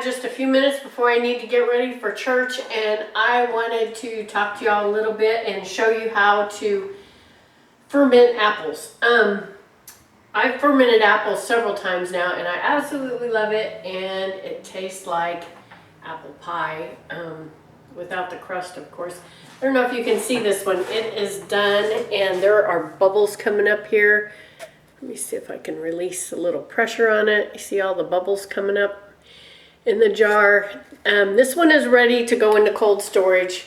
had just a few minutes before I need to get ready for church, and I wanted to talk to y'all a little bit and show you how to ferment apples. I've fermented apples several times now, and I absolutely love it, and it tastes like apple pie, without the crust, of course. I don't know if you can see this one. It is done, and there are bubbles coming up here. Let me see if I can release a little pressure on it. You see all the bubbles coming up in the jar. This one is ready to go into cold storage.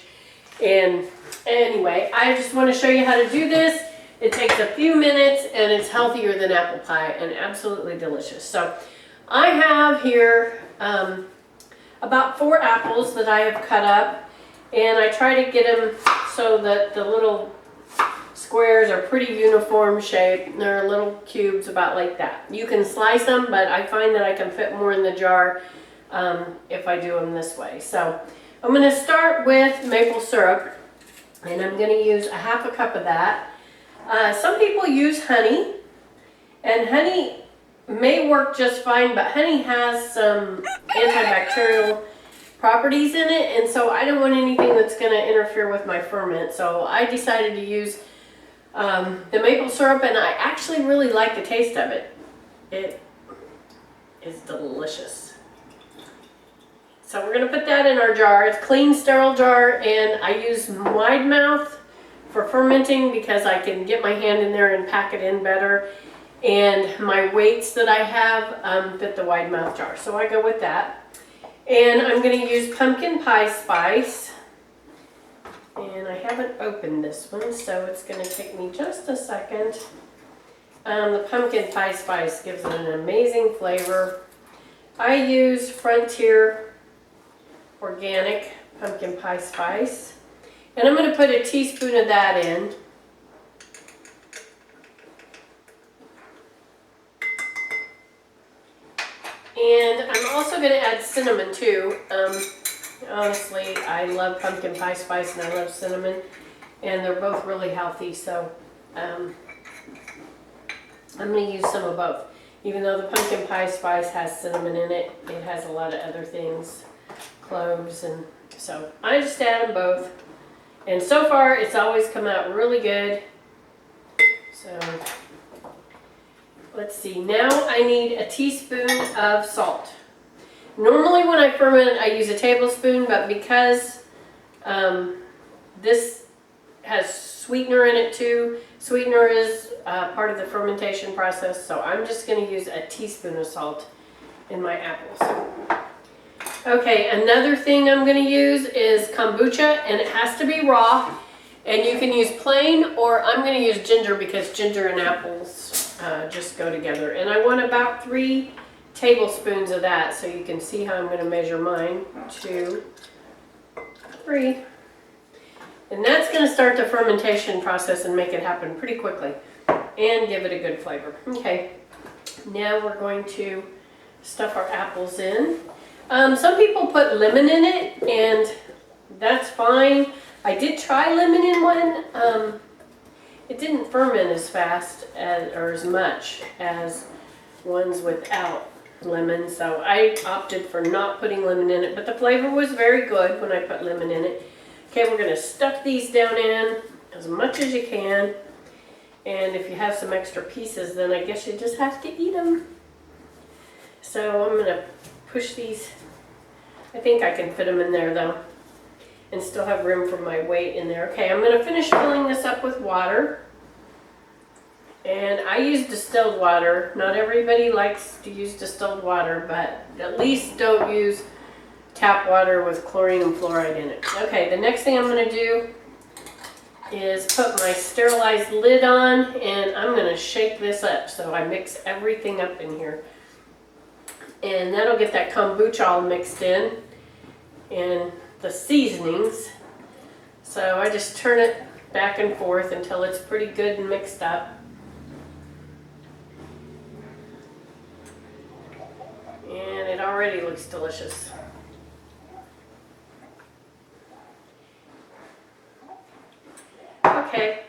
And anyway, I just want to show you how to do this. It takes a few minutes, and it's healthier than apple pie and absolutely delicious. So I have here about 4 apples that I have cut up, and I try to get them so that the little squares are pretty uniform shape. They're little cubes about like that. You can slice them, but I find that I can fit more in the jar if I do them this way. So I'm going to start with maple syrup, and I'm going to use a half a cup of that. Some people use honey, and honey may work just fine, but honey has some antibacterial properties in it, and so I don't want anything that's going to interfere with my ferment. So I decided to use the maple syrup, and I actually really like the taste of it. It is delicious. So we're going to put that in our jar. It's a clean, sterile jar, and I use wide mouth for fermenting because I can get my hand in there and pack it in better. And my weights that I have fit the wide mouth jar, so I go with that. And I'm going to use pumpkin pie spice. And I haven't opened this one, so it's going to take me just a second. The pumpkin pie spice gives it an amazing flavor. I use Frontier organic pumpkin pie spice, and I'm going to put a teaspoon of that in. And I'm also going to add cinnamon too. Honestly, I love pumpkin pie spice and I love cinnamon, and they're both really healthy, so I'm going to use some of both. Even though the pumpkin pie spice has cinnamon in it, it has a lot of other things, cloves, and so I just add them both. And so far, it's always come out really good. So let's see. Now I need a teaspoon of salt. Normally when I ferment, I use a tablespoon, but because this has sweetener in it too, sweetener is part of the fermentation process, so I'm just going to use a teaspoon of salt in my apples. Okay, another thing I'm going to use is kombucha, and it has to be raw, and you can use plain, or I'm going to use ginger because ginger and apples just go together. And I want about 3 tablespoons of that, so you can see how I'm going to measure mine. 2, 3. And that's going to start the fermentation process and make it happen pretty quickly and give it a good flavor. Okay, now we're going to stuff our apples in. Some people put lemon in it, and that's fine. I did try lemon in one. It didn't ferment as fast or as much as ones without lemon, so I opted for not putting lemon in it, but the flavor was very good when I put lemon in it. Okay, we're going to stuff these down in as much as you can, and if you have some extra pieces, then I guess you just have to eat them. So I'm going to push these. I think I can fit them in there though, and still have room for my weight in there. Okay, I'm going to finish filling this up with water. And I use distilled water. Not everybody likes to use distilled water, but at least don't use tap water with chlorine and fluoride in it. Okay, the next thing I'm going to do is put my sterilized lid on, and I'm going to shake this up so I mix everything up in here. And that'll get that kombucha all mixed in and the seasonings. So I just turn it back and forth until it's pretty good and mixed up. And it already looks delicious. Okay,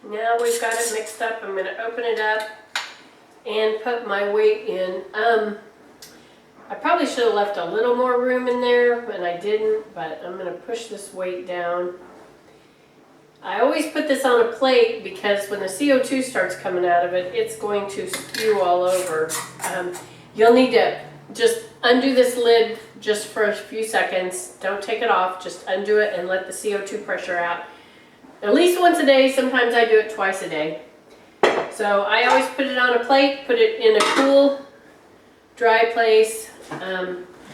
now we've got it mixed up. I'm going to open it up and put my weight in. I probably should have left a little more room in there, and I didn't, but I'm going to push this weight down. I always put this on a plate because when the CO2 starts coming out of it, it's going to spew all over. You'll need to just undo this lid just for a few seconds. Don't take it off, just undo it and let the CO2 pressure out. At least once a day, sometimes I do it twice a day. So I always put it on a plate, put it in a cool, dry place,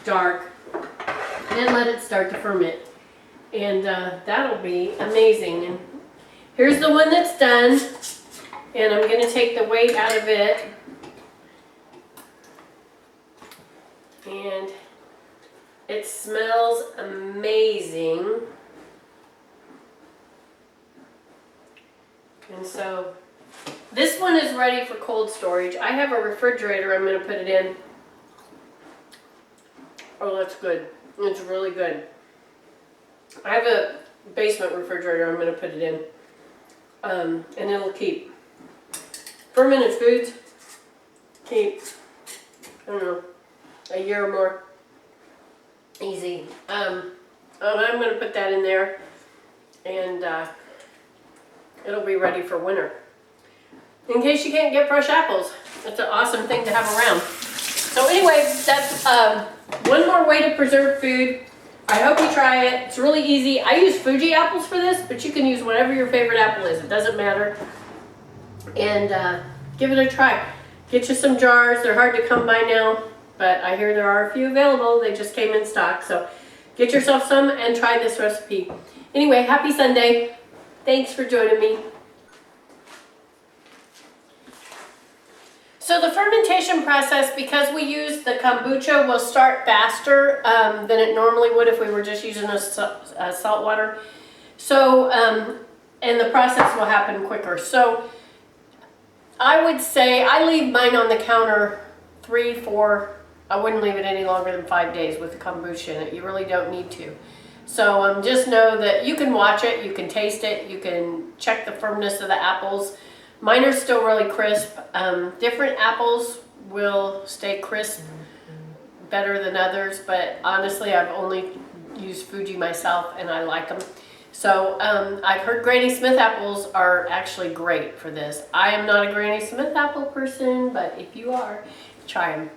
dark, and then let it start to ferment. And that'll be amazing. And here's the one that's done, and I'm going to take the weight out of it. And it smells amazing. And so this one is ready for cold storage. I have a refrigerator I'm going to put it in. Oh, that's good. It's really good. I have a basement refrigerator I'm going to put it in. And it'll keep. Fermented foods keep, I don't know, a year or more. Easy. I'm going to put that in there, and it'll be ready for winter. In case you can't get fresh apples, it's an awesome thing to have around. So anyway, that's one more way to preserve food. I hope you try it. It's really easy. I use Fuji apples for this, but you can use whatever your favorite apple is. It doesn't matter. And give it a try. Get you some jars. They're hard to come by now, but I hear there are a few available. They just came in stock. So get yourself some and try this recipe. Anyway, happy Sunday. Thanks for joining me. So the fermentation process, because we use the kombucha, will start faster than it normally would if we were just using a salt water. So, and the process will happen quicker. So I would say I leave mine on the counter 3, 4, I wouldn't leave it any longer than 5 days with the kombucha in it. You really don't need to. So just know that you can watch it, you can taste it, you can check the firmness of the apples. Mine are still really crisp. Different apples will stay crisp better than others, but honestly, I've only used Fuji myself and I like them. So I've heard Granny Smith apples are actually great for this. I am not a Granny Smith apple person, but if you are, try them.